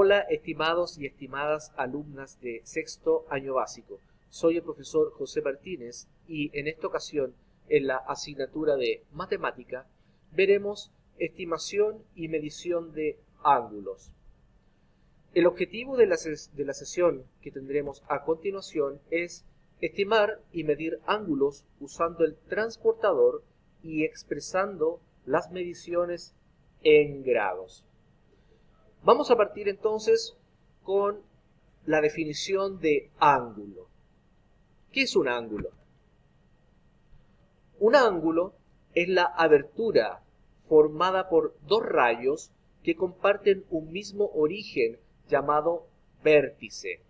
Hola, estimados y estimadas alumnas de sexto año básico. Soy el profesor José Martínez y en esta ocasión, en la asignatura de matemática, veremos estimación y medición de ángulos. El objetivo de la sesión que tendremos a continuación es estimar y medir ángulos usando el transportador y expresando las mediciones en grados. Vamos a partir entonces con la definición de ángulo. ¿Qué es un ángulo? Un ángulo es la abertura formada por dos rayos que comparten un mismo origen llamado vértice.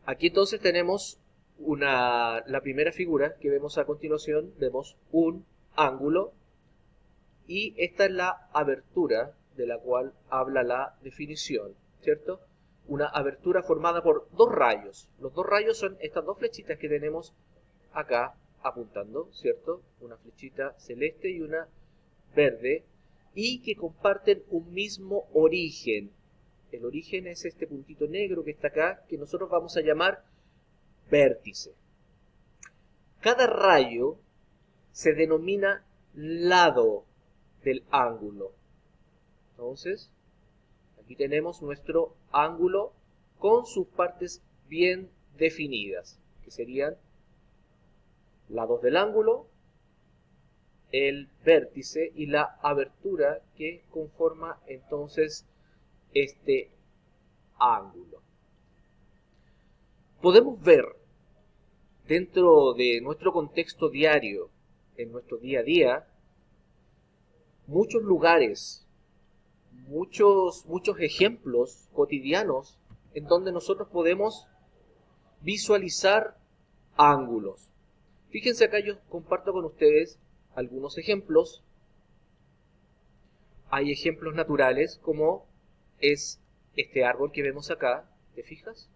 Aquí entonces tenemos la primera figura que vemos a continuación. Vemos un ángulo y esta es la abertura de la cual habla la definición, ¿cierto? Una abertura formada por dos rayos. Los dos rayos son estas dos flechitas que tenemos acá apuntando, ¿cierto? Una flechita celeste y una verde, y que comparten un mismo origen. El origen es este puntito negro que está acá, que nosotros vamos a llamar vértice. Cada rayo se denomina lado del ángulo. Entonces, aquí tenemos nuestro ángulo con sus partes bien definidas, que serían lados del ángulo, el vértice y la abertura que conforma entonces este ángulo. Podemos ver dentro de nuestro contexto diario, en nuestro día a día, muchos lugares, muchos ejemplos cotidianos en donde nosotros podemos visualizar ángulos. Fíjense acá, yo comparto con ustedes algunos ejemplos. Hay ejemplos naturales como es este árbol que vemos acá. ¿Te fijas?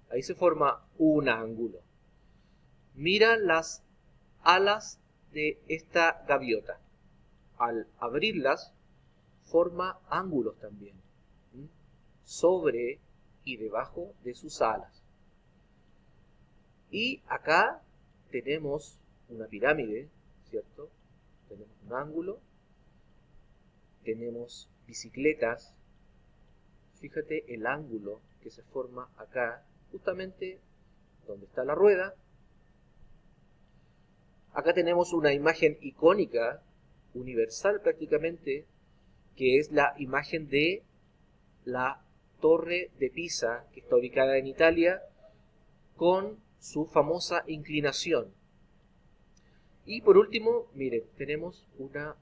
Ahí se forma un ángulo. Mira las alas de esta gaviota. Al abrirlas, forma ángulos también, sobre y debajo de sus alas. Y acá tenemos una pirámide, ¿cierto? Tenemos un ángulo, tenemos bicicletas. Fíjate el ángulo que se forma acá, justamente donde está la rueda. Acá tenemos una imagen icónica, universal prácticamente, que es la imagen de la Torre de Pisa, que está ubicada en Italia, con su famosa inclinación. Y por último, miren, tenemos una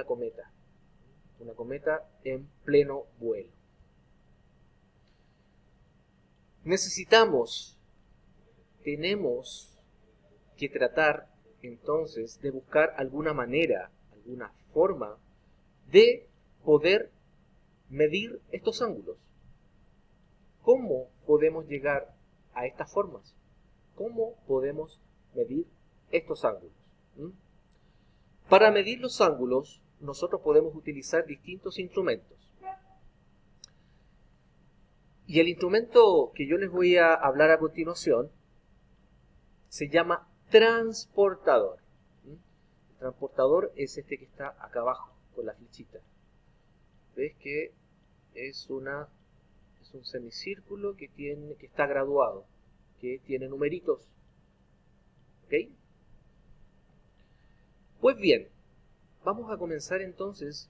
cometa en pleno vuelo. Tenemos que tratar entonces de buscar alguna manera, alguna forma de poder medir estos ángulos. ¿Cómo podemos llegar a estas formas? ¿Cómo podemos medir estos ángulos? Para medir los ángulos, nosotros podemos utilizar distintos instrumentos. Y el instrumento que yo les voy a hablar a continuación se llama transportador. El transportador es este que está acá abajo, con la flechita. ¿Ves que es un semicírculo que está graduado, que tiene numeritos? ¿Ok? Pues bien, vamos a comenzar entonces,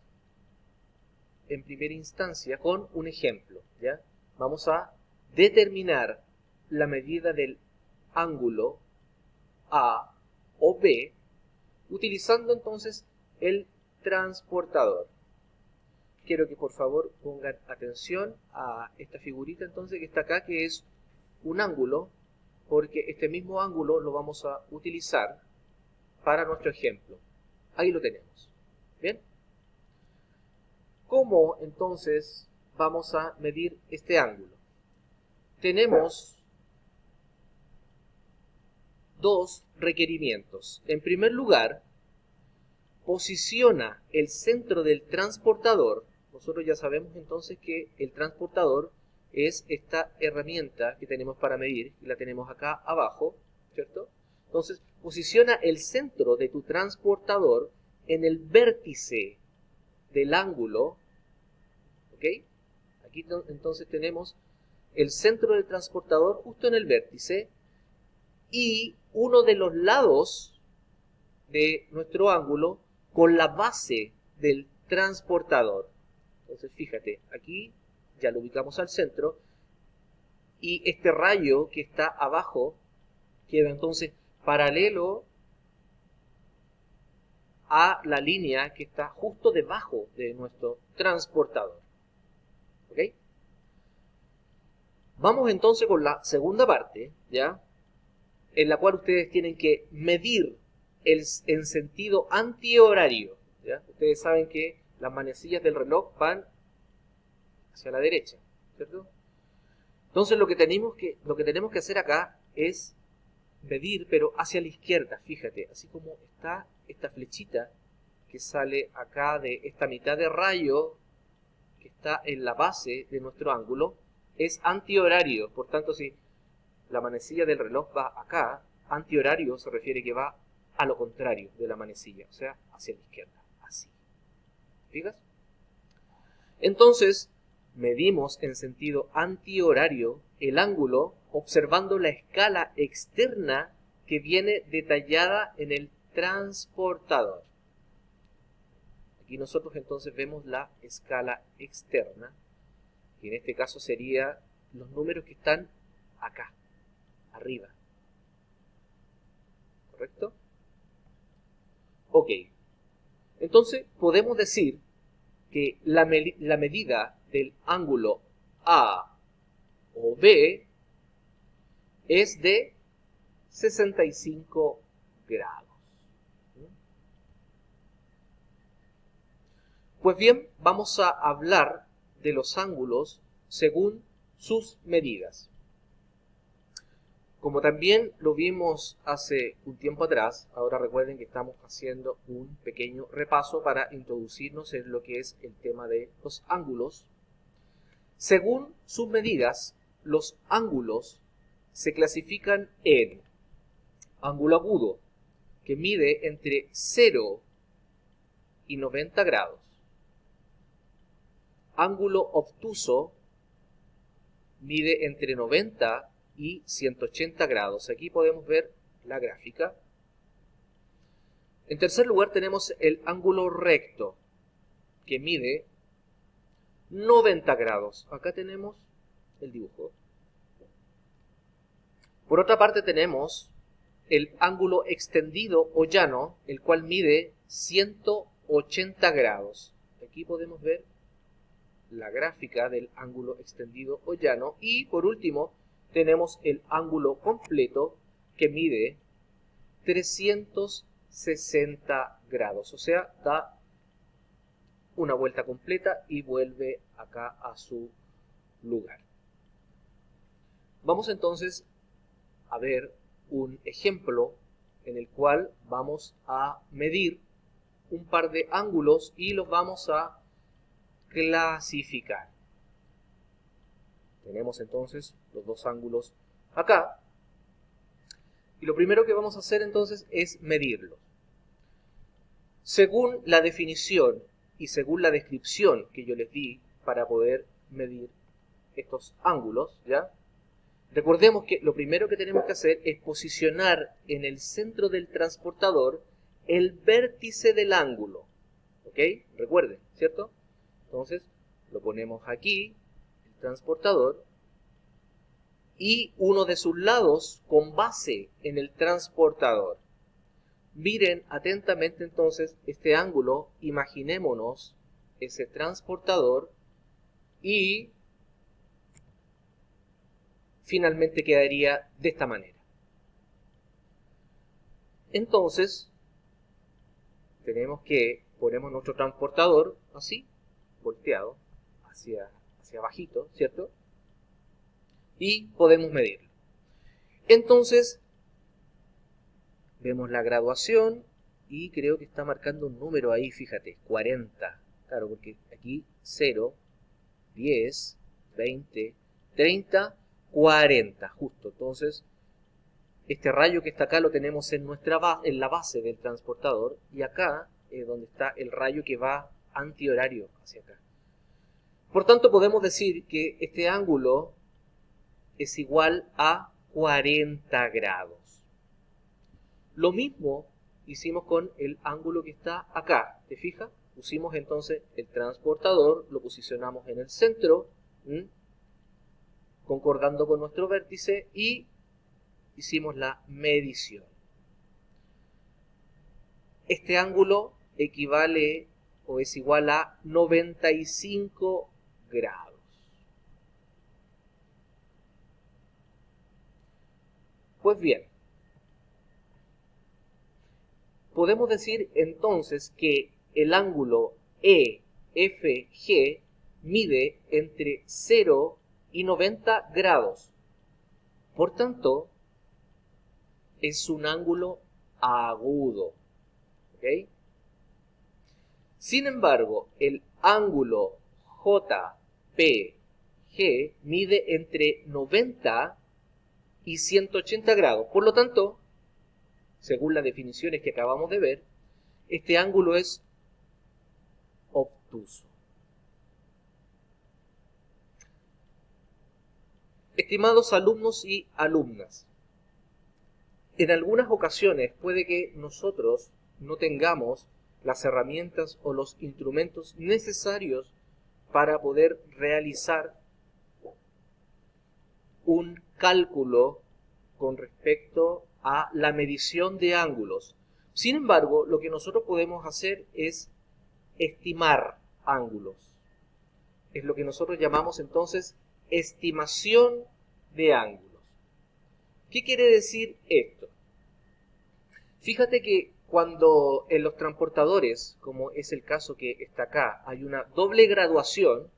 en primera instancia, con un ejemplo, ¿ya? Vamos a determinar la medida del ángulo A o B, utilizando entonces el transportador. Quiero que por favor pongan atención a esta figurita entonces que está acá, que es un ángulo, porque este mismo ángulo lo vamos a utilizar para nuestro ejemplo. Ahí lo tenemos. ¿Bien? ¿Cómo entonces vamos a medir este ángulo? Tenemos dos requerimientos. En primer lugar, posiciona el centro del transportador, nosotros ya sabemos entonces que el transportador es esta herramienta que tenemos para medir, y la tenemos acá abajo, ¿cierto? Entonces, posiciona el centro de tu transportador en el vértice del ángulo, ¿ok? Aquí entonces tenemos el centro del transportador justo en el vértice y uno de los lados de nuestro ángulo con la base del transportador. Entonces, fíjate, aquí ya lo ubicamos al centro y este rayo que está abajo queda entonces paralelo a la línea que está justo debajo de nuestro transportador. ¿Ok? Vamos entonces con la segunda parte, ¿ya? En la cual ustedes tienen que medir en sentido antihorario, ¿ya? Ustedes saben que las manecillas del reloj van hacia la derecha, ¿cierto? Entonces lo que tenemos que hacer acá es medir, pero hacia la izquierda, fíjate, así como está esta flechita que sale acá de esta mitad de rayo que está en la base de nuestro ángulo, es antihorario. Por tanto, si la manecilla del reloj va acá, antihorario se refiere que va a lo contrario de la manecilla, o sea, hacia la izquierda, así. ¿Fijas? Entonces, medimos en sentido antihorario el ángulo observando la escala externa que viene detallada en el transportador. Aquí nosotros entonces vemos la escala externa, que en este caso sería los números que están acá, arriba. ¿Correcto? Ok. Entonces podemos decir que la medida del ángulo A o B es de 65 grados. Pues bien, vamos a hablar de los ángulos según sus medidas. Como también lo vimos hace un tiempo atrás, ahora recuerden que estamos haciendo un pequeño repaso para introducirnos en lo que es el tema de los ángulos. Según sus medidas, los ángulos se clasifican en ángulo agudo, que mide entre 0 y 90 grados. Ángulo obtuso mide entre 90 y 180 grados. Aquí podemos ver la gráfica. En tercer lugar tenemos el ángulo recto, que mide 90 grados. Acá tenemos el dibujo. Por otra parte tenemos el ángulo extendido o llano, el cual mide 180 grados. Aquí podemos ver la gráfica del ángulo extendido o llano. Y por último tenemos el ángulo completo, que mide 360 grados. O sea, da una vuelta completa y vuelve acá a su lugar. Vamos entonces a ver un ejemplo en el cual vamos a medir un par de ángulos y los vamos a clasificar. Tenemos entonces los dos ángulos acá. Y lo primero que vamos a hacer entonces es medirlos. Según la definición y según la descripción que yo les di para poder medir estos ángulos, ¿ya? Recordemos que lo primero que tenemos que hacer es posicionar en el centro del transportador el vértice del ángulo. ¿Ok? Recuerden, ¿cierto? Entonces, lo ponemos aquí, el transportador, y uno de sus lados con base en el transportador. Miren atentamente entonces este ángulo, imaginémonos ese transportador y finalmente quedaría de esta manera. Entonces, tenemos que ponemos nuestro transportador así, volteado, hacia abajito, ¿cierto? Y podemos medirlo. Entonces, vemos la graduación y creo que está marcando un número ahí, fíjate, 40. Claro, porque aquí 0, 10, 20, 30, 40, justo. Entonces, este rayo que está acá lo tenemos en en la base del transportador, y acá es donde está el rayo que va antihorario hacia acá. Por tanto, podemos decir que este ángulo es igual a 40 grados. Lo mismo hicimos con el ángulo que está acá, ¿te fijas? Pusimos entonces el transportador, lo posicionamos en el centro, concordando con nuestro vértice, y hicimos la medición. Este ángulo equivale o es igual a 95 grados. Pues bien, podemos decir entonces que el ángulo EFG mide entre 0 y 90 grados. Por tanto, es un ángulo agudo. ¿Okay? Sin embargo, el ángulo JPG mide entre 90 y 180 grados. Por lo tanto, según las definiciones que acabamos de ver, este ángulo es obtuso. Estimados alumnos y alumnas, en algunas ocasiones puede que nosotros no tengamos las herramientas o los instrumentos necesarios para poder realizar un cálculo con respecto a la medición de ángulos. Sin embargo, lo que nosotros podemos hacer es estimar ángulos. Es lo que nosotros llamamos entonces estimación de ángulos. ¿Qué quiere decir esto? Fíjate que cuando en los transportadores, como es el caso que está acá, hay una doble graduación,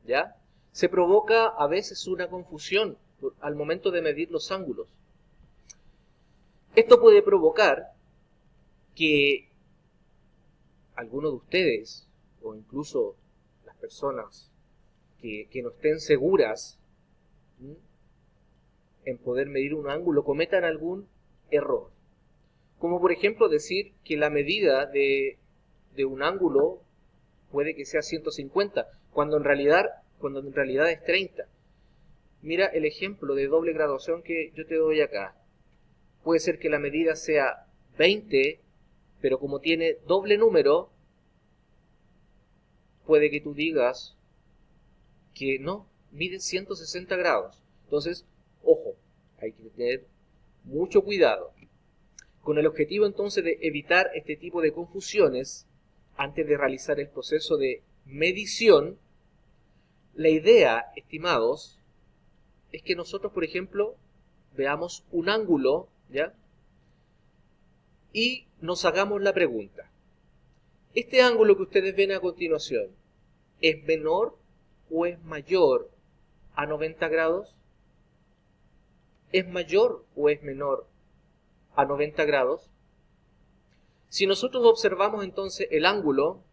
¿ya? Se provoca a veces una confusión al momento de medir los ángulos. Esto puede provocar que algunos de ustedes, o incluso las personas que no estén seguras en poder medir un ángulo, cometan algún error. Como por ejemplo decir que la medida de un ángulo puede que sea 150, cuando en realidad es 30. Mira el ejemplo de doble graduación que yo te doy acá. Puede ser que la medida sea 20, pero como tiene doble número, puede que tú digas que no, mide 160 grados. Entonces, ojo, hay que tener mucho cuidado. Con el objetivo entonces de evitar este tipo de confusiones, antes de realizar el proceso de medición, la idea, estimados, es que nosotros, por ejemplo, veamos un ángulo, ¿ya? Y nos hagamos la pregunta: ¿este ángulo que ustedes ven a continuación es menor o es mayor a 90 grados? ¿Es mayor o es menor a 90 grados? Si nosotros observamos entonces el ángulo,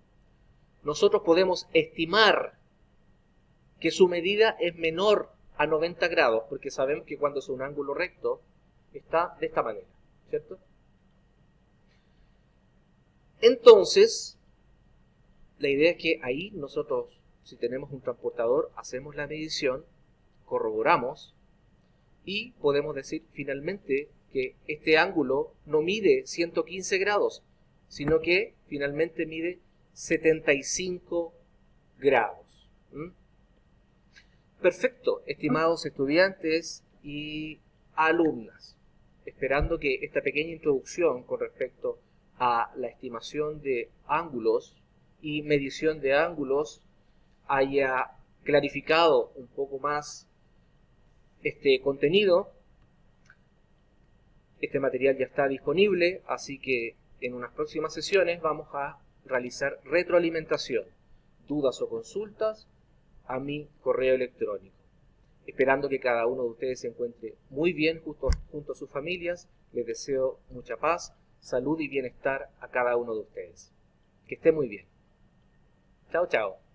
nosotros podemos estimar que su medida es menor a 90 grados, porque sabemos que cuando es un ángulo recto está de esta manera, ¿cierto? Entonces, la idea es que ahí nosotros, si tenemos un transportador, hacemos la medición, corroboramos y podemos decir finalmente que este ángulo no mide 115 grados, sino que finalmente mide 75 grados. Perfecto, estimados estudiantes y alumnas. Esperando que esta pequeña introducción con respecto a la estimación de ángulos y medición de ángulos haya clarificado un poco más este contenido. Este material ya está disponible, así que en unas próximas sesiones vamos a realizar retroalimentación, dudas o consultas a mi correo electrónico. Esperando que cada uno de ustedes se encuentre muy bien junto a sus familias, les deseo mucha paz, salud y bienestar a cada uno de ustedes. Que esté muy bien. Chao, chao.